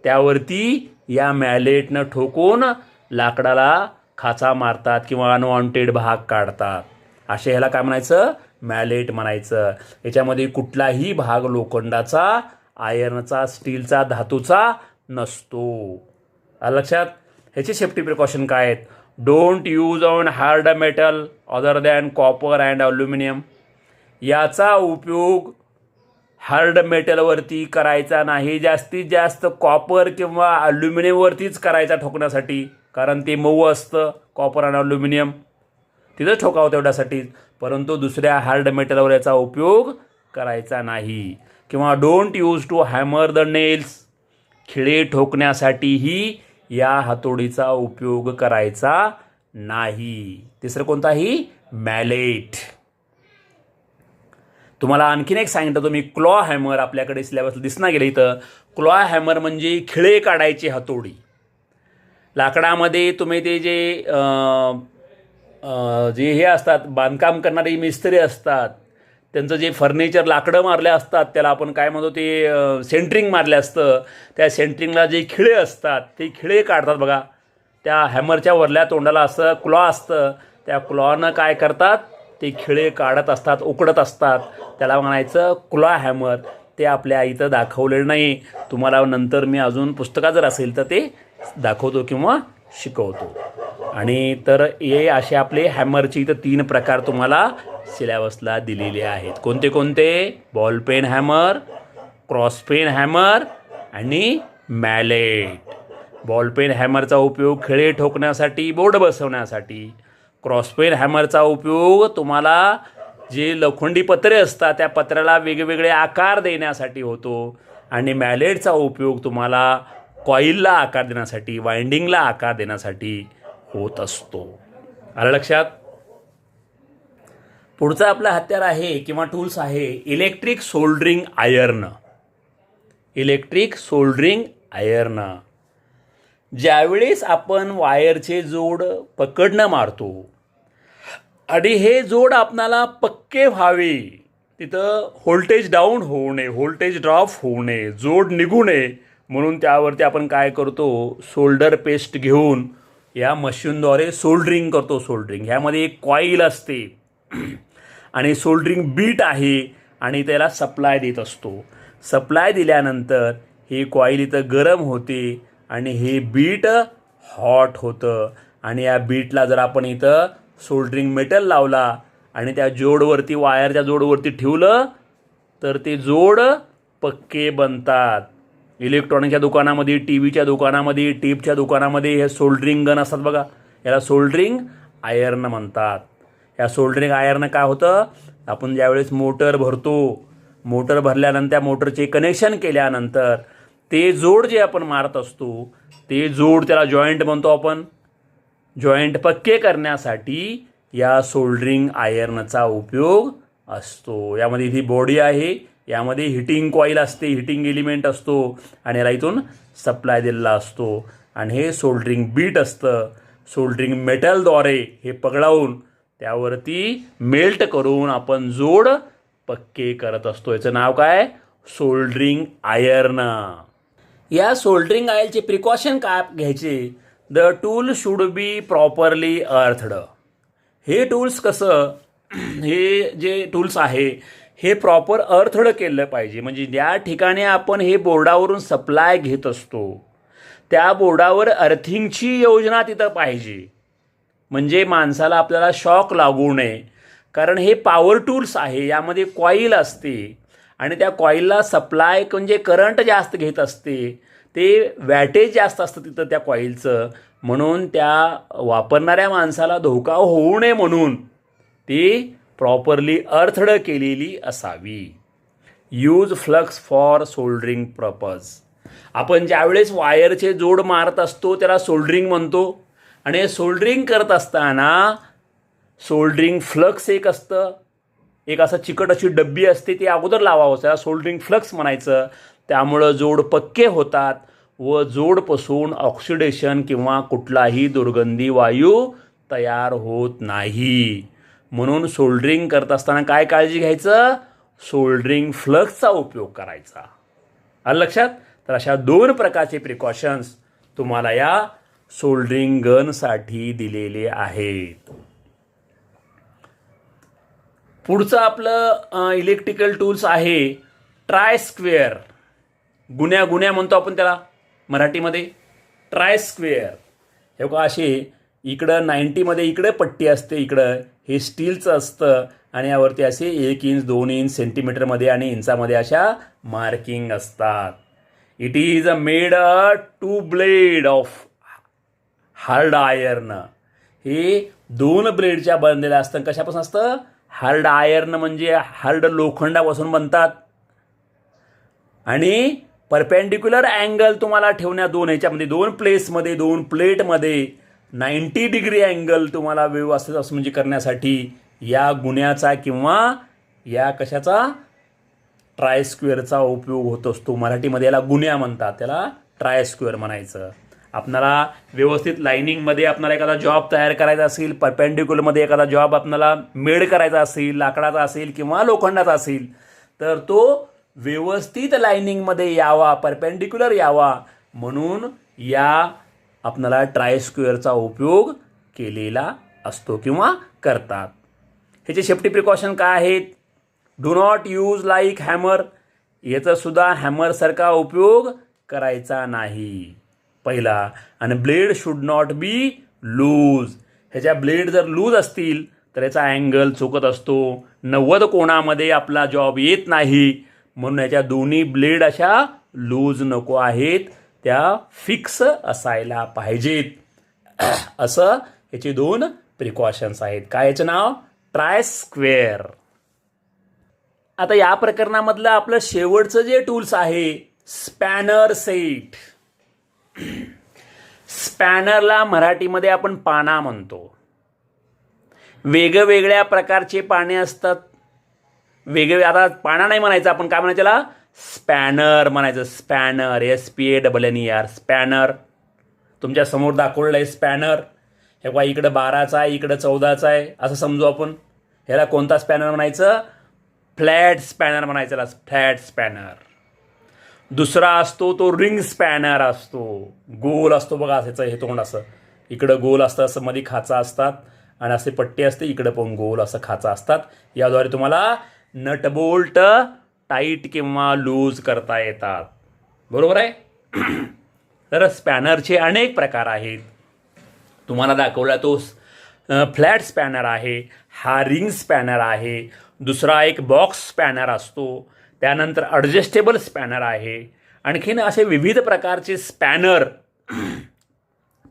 त्यावरती या मॅलेटनं ठोकून लाकडाला खाचा मारतात किंवा अनवॉन्टेड भाग काढतात. असे ह्याला काय म्हणायचं, मॅलेट म्हणायचं. याच्यामध्ये कुठलाही भाग लोखंडाचा, आयर्नचा, स्टीलचा, धातूचा नसतो. आलं लक्षात. ह्याचे सेफ्टी प्रिकॉशन काय आहेत, don't use on hard metal other than copper and aluminium. याचा उपयोग हार्ड मेटलवरती करायचा नाही, जास्तीत जास्त कॉपर किंवा अल्युमिनियमवरतीच करायचा ठोकण्यासाठी, कारण ते मऊ असतं कॉपर आणि अल्युमिनियम, तिथं ठोकावं तेवढ्यासाठी. परंतु दुसऱ्या हार्ड मेटलवर याचा उपयोग करायचा नाही. किंवा don't use to hammer the nails. खिळे ठोकण्यासाठीही या हातोडीचा उपयोग करायचा नाही. तिसरं कोणतं आहे? मॅलेट. तुम्हाला आणखीन एक सांगितलं तुम्ही क्लॉ हॅमर आपल्याकडे सिलेबस दिसना गेलं इथं. क्लॉ हॅमर म्हणजे खिळे काढायची हातोडी. लाकडामध्ये तुम्ही ते जे हे असतात बांधकाम करणारे मिस्त्री असतात त्यांचं जे फर्निचर लाकडं मारले असतात त्याला आपण काय म्हणतो ते सेंटरिंग मारले असतं. त्या सेंटरिंगला जे खिळे असतात ते खिळे काढतात बघा. त्या हॅमरच्या वरल्या तोंडाला असं क्लॉ असतं. त्या क्लॉनं काय करतात ते खिळे काढत असतात, उकडत असतात. त्याला म्हणायचं क्लॉ हॅमर. ते आपल्या इथं दाखवलेलं नाही. तुम्हाला नंतर मी अजून पुस्तकात जर असेल तर ते दाखवतो किंवा शिकवतो. आणि तर हे असे आपले हॅमरचे इथं 3 प्रकार तुम्हाला सिलेबसला दिलेले आहेत. कोणते कोणते? Ball peen hammer, cross peen hammer आणि मॅलेट. बॉल पेन हॅमरचा उपयोग खिळे ठोकण्यासाठी, बोर्ड बसवण्यासाठी. क्रॉस पेन हॅमरचा उपयोग तुम्हाला जे लोखंडी पत्रे असतात त्या पत्र्याला वेगवेगळे आकार देण्यासाठी होतो. आणि मॅलेटचा उपयोग तुम्हाला कॉईलला आकार देण्यासाठी, वाइंडिंगला आकार देण्यासाठी होत असतो. आलं लक्षात? पुढचा आपला हत्यार आहे किंवा टूल्स आहे electric soldering iron. Electric soldering iron. ज्यावेळेस आपण वायरचे जोड पकडणं मारतो आणि हे जोड आपणाला पक्के व्हावे, तिथं व्होल्टेज डाऊन होऊ नये, व्होल्टेज ड्रॉप होऊ नये, जोड निघू नये म्हणून त्यावरती आपण काय करतो, सोल्डर पेस्ट घेऊन या मशीनद्वारे सोल्डरिंग करतो. सोल्डरिंग ह्यामध्ये एक कॉईल असते आणि सोल्डरिंग बीट आहे आणि त्याला सप्लाय देत असतो. सप्लाय दिल्यानंतर ही कॉईल इथं गरम होते आणि हे बीट हॉट होतं. आणि या बीटला जर आपण इथं सोल्डरिंग मेटल लावला आणि त्या जोडवरती, वायरच्या जोडवरती ठेवलं तर ते जोड पक्के बनतात. इलेक्ट्रॉनिकच्या दुकानामध्ये, टी व्हीच्या दुकानामध्ये, टेपच्या दुकानामध्ये हे सोल्डरिंग गन असतात बघा, याला सोल्डरिंग आयर्न म्हणतात. या सोल्डरिंग आयर्न काय होतं, आपण ज्यावेळेस मोटर भरतो, मोटर भरल्यानंतर त्या मोटरचे कनेक्शन केल्यानंतर ते जोड जे आपण मारत असतो ते जोड, त्याला जॉईंट म्हणतो आपण, जॉईंट पक्के करण्यासाठी या सोल्डरिंग आयर्नचा उपयोग असतो. यामध्ये इथे बॉडी आहे, यामध्ये हिटिंग कॉईल असते, हिटिंग एलिमेंट असतो आणि याला इथून सप्लाय दिलेला असतो. आणि हे सोल्डरिंग बीट असतं. सोल्डरिंग मेटलद्वारे हे पगळावून त्यावरती मेल्ट करून आपण जोड पक्के करत असतो. याचं नाव काय? Soldering iron. या सोल्डरिंग आयर्नचे प्रिकॉशन काय घ्यायचे? The tool should be properly earthed. हे टूल्स कसं, हे जे टूल्स आहे हे प्रॉपर अर्थड केलं पाहिजे. म्हणजे ज्या ठिकाणी आपण हे बोर्डावरून सप्लाय घेत असतो त्या बोर्डावर अर्थिंगची योजना तिथं पाहिजे. म्हणजे माणसाला आपल्याला शॉक लागू नये. कारण हे पॉवर टूल्स आहे, यामध्ये कॉईल असते आणि त्या कॉईलला सप्लाय म्हणजे करंट जास्त घेत असते, ते वॅटेज जास्त असतं तिथं त्या कॉईलचं. म्हणून त्या वापरणाऱ्या माणसाला धोका होऊ नये म्हणून ती प्रॉपरली अर्थड केलेली असावी. Use flux for soldering purpose. आपण ज्यावेळेस वायरचे जोड मारत असतो त्याला सोल्डरिंग म्हणतो. आणि सोल्डरिंग करत असताना सोल्डरिंग फ्लक्स एक असतं, एक असं चिकट अशी डब्बी असते, ती अगोदर लावावं, त्याला सोल्डरिंग फ्लक्स म्हणायचं. त्यामुळं जोड पक्के होतात व जोडपासून ऑक्सिडेशन किंवा कुठलाही दुर्गंधी वायू तयार होत नाही. म्हणून सोल्डरिंग करत असताना काय काळजी घ्यायचं? सोल्डरिंग फ्लक्सचा उपयोग करायचा. आलं लक्षात? तर अशा 2 प्रकारचे प्रिकॉशन्स तुम्हाला या सोल्डरिंग गनसाठी दिलेले आहेत. पुढचं आपलं इलेक्ट्रिकल टूल्स आहे ट्राय स्क्वेअर. गुण्या गुण्या म्हणतो आपण त्याला मराठीमध्ये, ट्राय स्क्वेअर. हे बघा असे इकडं 90मध्ये इकडे पट्टी असते, इकडं हे स्टीलचं असतं आणि यावरती असे 1 इंच 2 इंच सेंटीमीटरमध्ये आणि इंचामध्ये अशा मार्किंग असतात. It is a made a 2 blade of hard iron. हे 2 ब्लेडच्या बनलेलं असतं. कशापासून असतं? हार्ड आयर्न म्हणजे हार्ड लोखंडापासून बनतात. आणि परपेंडिक्युलर अँगल तुम्हाला ठेवण्या 2 ह्याच्यामध्ये 2 प्लेसमध्ये 2 प्लेटमध्ये 90 डिग्री अँगल तुम्हाला व्यवस्थित असं म्हणजे करण्यासाठी या गुण्याचा किंवा या कशाचा ट्राय स्क्वेअरचा उपयोग होत असतो. मराठीमध्ये याला गुन्या म्हणतात, त्याला ट्राय स्क्वेअर म्हणायचं. आपल्याला व्यवस्थित लाईनिंगमध्ये आपल्याला एखादा जॉब तयार करायचा असेल, परपेंडिक्युलरमध्ये एखादा जॉब आपल्याला मेड करायचा असेल, लाकडाचा असेल किंवा लोखंडाचा असेल, तर तो व्यवस्थित लाईनिंगमध्ये यावा, परपेंडिक्युलर यावा म्हणून या आपल्याला ट्राय स्क्वेअरचा उपयोग केलेला असतो किंवा करतात. ह्याचे सेफ्टी प्रिकॉशन काय आहेत? Do not use like hammer, याचा सुद्धा हॅमरसारखा उपयोग करायचा नाही पहिला. आणि blade should not be loose, ह्याच्या ब्लेड जर लूज असतील तर याचा अँगल चुकत असतो. 90 कोणामध्ये आपला जॉब येत नाही म्हणून ह्याच्या दोन्ही ब्लेड अशा लूज नको आहेत, त्या फिक्स असायला पाहिजेत. असं याचे 2 प्रिकॉशन्स आहेत. काय याचं नाव? Try square. आता या प्रकरणामधलं आपलं शेवटचं जे टूल्स आहे स्पॅनर सेट. स्पॅनरला मराठीमध्ये आपण पाना म्हणतो. वेगवेगळ्या प्रकारचे पाने असतात. आता पाना नाही म्हणायचं, आपण काय म्हणायचं त्याला? स्पॅनर म्हणायचं. Spanner, SPANNER, spanner. तुमच्या समोर दाखवलेलं आहे स्पॅनर. हे बघा, इकडं 12चा आहे, इकडं 14चा आहे असं समजू आपण. ह्याला कोणता स्पॅनर म्हणायचं? फ्लॅट स्पॅनर म्हणायचं. त्याला फ्लॅट स्पॅनर. दुसरा असतो तो रिंग स्पॅनर असतो. गोल असतो बघा, असायचं हे तोंड असं, इकडं गोल असतं, असं मध्ये खाचा असतात आणि असे पट्टी असते, इकडं पण गोल असं खाचा असतात. याद्वारे तुम्हाला नटबोल्ट टाईट किंवा लूज करता येतात. बरोबर आहे? तर स्पॅनरचे अनेक प्रकार आहेत. तुम्हाला दाखवला तो फ्लॅट स्पॅनर आहे, हा रिंग स्पॅनर आहे. दुसरा एक बॉक्स स्पॅनर असतो. त्यानंतर ॲडजस्टेबल स्पॅनर आहे. आणखीन असे विविध प्रकारचे स्पॅनर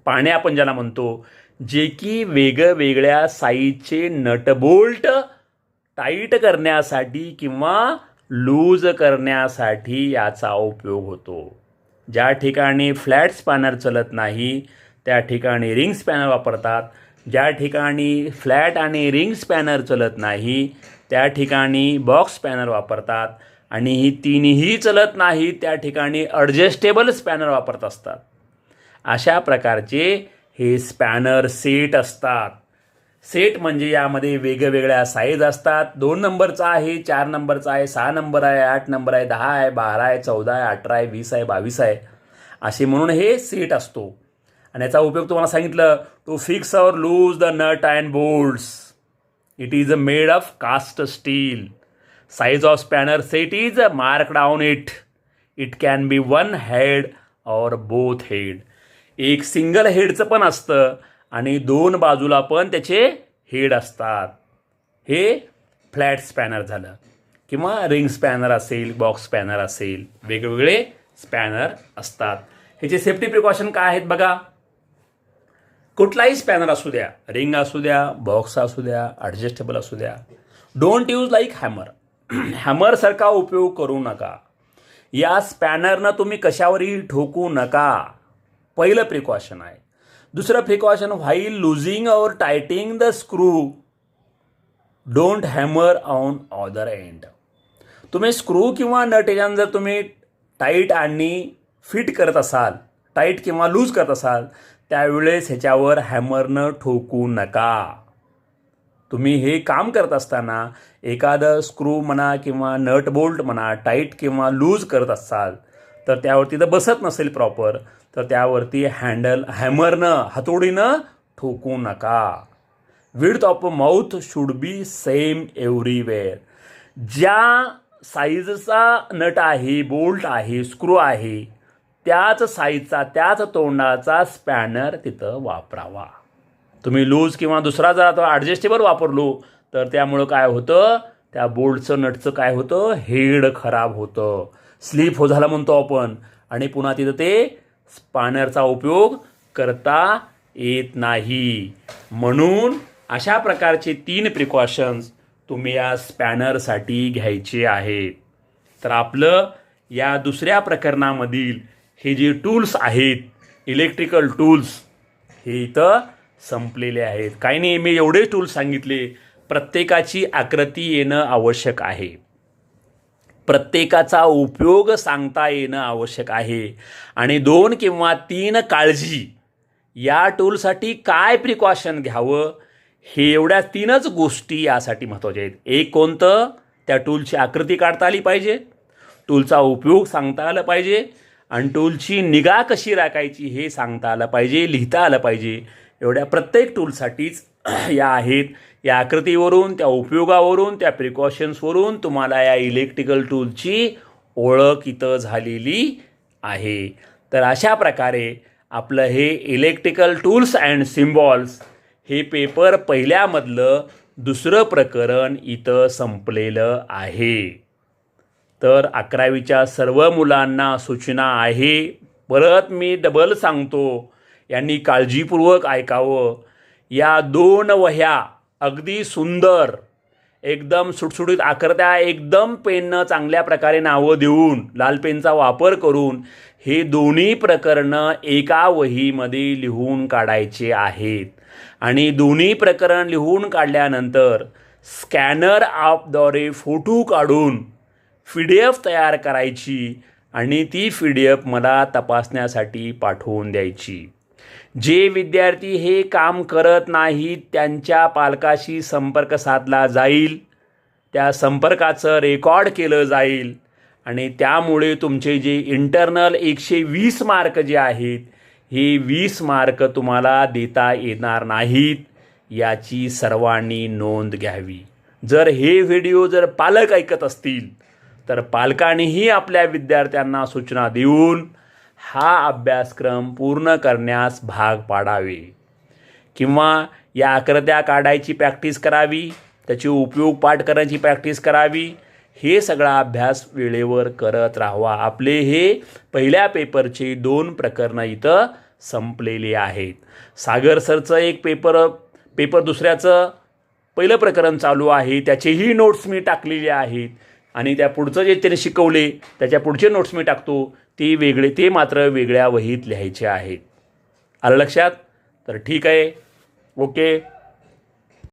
पाने आपण ज्याला म्हणतो, जे की वेगवेगळ्या साईजचे नटबोल्ट टाईट करण्यासाठी किंवा लूज करण्यासाठी याचा उपयोग होतो. ज्या ठिकाणी फ्लॅट स्पॅनर चलत नाही त्या ठिकाणी रिंग स्पॅनर वापरतात. ज्या ठिकाणी फ्लॅट आणि रिंग स्पॅनर चलत नाही त्या ठिकाणी बॉक्स स्पॅनर वापरतात. आणि ही तिन्ही चलत नाही त्या ठिकाणी ॲडजस्टेबल स्पॅनर वापरत असतात. अशा प्रकारचे हे स्पॅनर सेट असतात. सेट म्हणजे यामध्ये वेगवेगळ्या साईज असतात. 2 नंबरचा आहे, 4 नंबरचा आहे, 6 नंबर आहे, 8 नंबर आहे, 10 आहे, 12 आहे, 14 आहे, 18 आहे, 20 आहे, 22 आहे, असे म्हणून हे सेट असतो. आणि याचा उपयोग तुम्हाला सांगितलं, to fix or loose the nut and bolts. It is made of cast steel. Size of spanner set is marked on it. It can be 1 head or both head. एक सिंगल हेडचं पण असतं आणि 2 बाजूला पण त्याचे हेड असतात. हे फ्लॅट स्पॅनर झालं. किंवा रिंग स्पॅनर असेल, बॉक्स स्पॅनर असेल, वेगवेगळे स्पॅनर असतात. ह्याचे सेफ्टी प्रिकॉशन काय आहेत बघा. कुठलाही स्पॅनर असू द्या, रिंग असू द्या, बॉक्स असू द्या, ॲडजस्टेबल असू द्या, डोंट यूज लाईक हॅमर. हॅमरसारखा उपयोग करू नका. या स्पॅनरनं तुम्ही कशावरही ठोकू नका. पहिलं प्रिकॉशन आहे. दुसरं precaution, while loosening or tightening the screw don't hammer on other end. तुम्ही स्क्रू किंवा नट याच्यानं जर तुम्ही टाईट आणि फिट करत असाल, टाईट किंवा लूज करत असाल, त्यावेळेस ह्याच्यावर हॅमरनं ठोकू नका. तुम्ही हे काम करत असताना एखादं स्क्रू म्हणा किंवा नट बोल्ट म्हणा टाईट किंवा लूज करत असाल तर त्यावरती जर बसत नसेल प्रॉपर, तर त्यावरती हॅमरनं, हातोडीनं ठोकू नका. Width of mouth should be same everywhere. ज्या साईजचा नट आहे, बोल्ट आहे, स्क्रू आहे, त्याच साईजचा, त्याच तोंडाचा स्पॅनर तिथं वापरावा. तुम्ही लूज किंवा दुसरा जर आता ॲडजस्टेबल वापरलो तर त्यामुळं काय होतं, त्या बोल्टचं नटचं काय होतं, हेड खराब होतं, स्लिप झाला म्हणतो आपण, आणि पुन्हा तिथं ते स्पॅनरचा उपयोग करता येत नाही. म्हणून अशा प्रकारचे 3 प्रिकॉशन्स तुम्ही या स्पॅनरसाठी घ्यायचे आहेत. तर आपलं या दुसऱ्या प्रकरणामधील हे जे टूल्स आहेत, इलेक्ट्रिकल टूल्स, हे इथं संपलेले आहेत. काही नाही, मी एवढे टूल्स सांगितले. प्रत्येकाची आकृती येणं आवश्यक आहे, प्रत्येकाचा उपयोग सांगता येणं आवश्यक आहे, आणि 2 किंवा 3 काळजी या टूलसाठी काय प्रिकॉशन घ्यावं हे एवढ्या 3च गोष्टी यासाठी महत्त्वाच्या आहेत. एक कोणतं, त्या टूलची आकृती काढता आली पाहिजे, टूलचा उपयोग सांगता आला पाहिजे, आणि टूलची निगा कशी राखायची हे सांगता आलं पाहिजे, लिहिता आलं पाहिजे. एवढ्या प्रत्येक टूलसाठीच या आहेत. या आकृतीवरून, त्या उपयोगावरून, त्या प्रिकॉशन्सवरून तुम्हाला या इलेक्ट्रिकल टूलची ओळख इथं झालेली आहे. तर अशा प्रकारे आपलं हे इलेक्ट्रिकल टूल्स अँड सिम्बॉल्स हे पेपर पहिल्यामधलं 2रं प्रकरण इथं संपलेलं आहे. तर 11वीच्या सर्व मुलांना सूचना आहे, परत मी डबल सांगतो, यांनी काळजीपूर्वक ऐकावं. या 2 वह्या अगदी सुंदर, एकदम सुटसुटीत आकृत्या, एकदम पेननं चांगल्या प्रकारे नावं देऊन, लाल पेनचा वापर करून हे दोन्ही प्रकरणं एका वहीमध्ये लिहून काढायचे आहेत. आणि दोन्ही प्रकरण लिहून काढल्यानंतर स्कॅनर ॲपद्वारे फोटो काढून PDF तयार करायची, आणि ती PDF मला तपासण्यासाठी पाठवून द्यायची. जे विद्यार्थी हे काम करत नाहीत त्यांच्या पालकाशी संपर्क साधला जाईल, त्या संपर्काचं रेकॉर्ड केलं जाईल, आणि त्यामुळे तुमचे जे इंटरनल 120 मार्क जे आहेत हे 20 मार्क तुम्हाला देता येणार नाहीत, याची सर्वांनी नोंद घ्यावी. जर हे व्हिडिओ जर पालक ऐकत असतील तर पालकांनीही आपल्या विद्यार्थ्यांना सूचना देऊन हा अभ्यासक्रम पूर्ण करण्यास भाग पाडावे, किंवा या आकृत्या काढायची प्रॅक्टिस करावी, त्याची उपयोग पाठ करण्याची प्रॅक्टिस करावी. हे सगळा अभ्यास वेळेवर करत राहावा. आपले हे पहिल्या पेपरचे 2 प्रकरणं इथं संपलेली आहेत. सागर सरचं एक पेपर दुसऱ्याचं पहिलं प्रकरण चालू आहे, त्याचेही नोट्स मी टाकलेले आहेत, आणि त्या पुढचं जे त्याने शिकवले त्याच्या पुढचे नोट्स मी टाकतो, ते मात्र वेगळ्या वहीत लिहायचे आहेत. आलं लक्षात? तर ठीक आहे, ओके.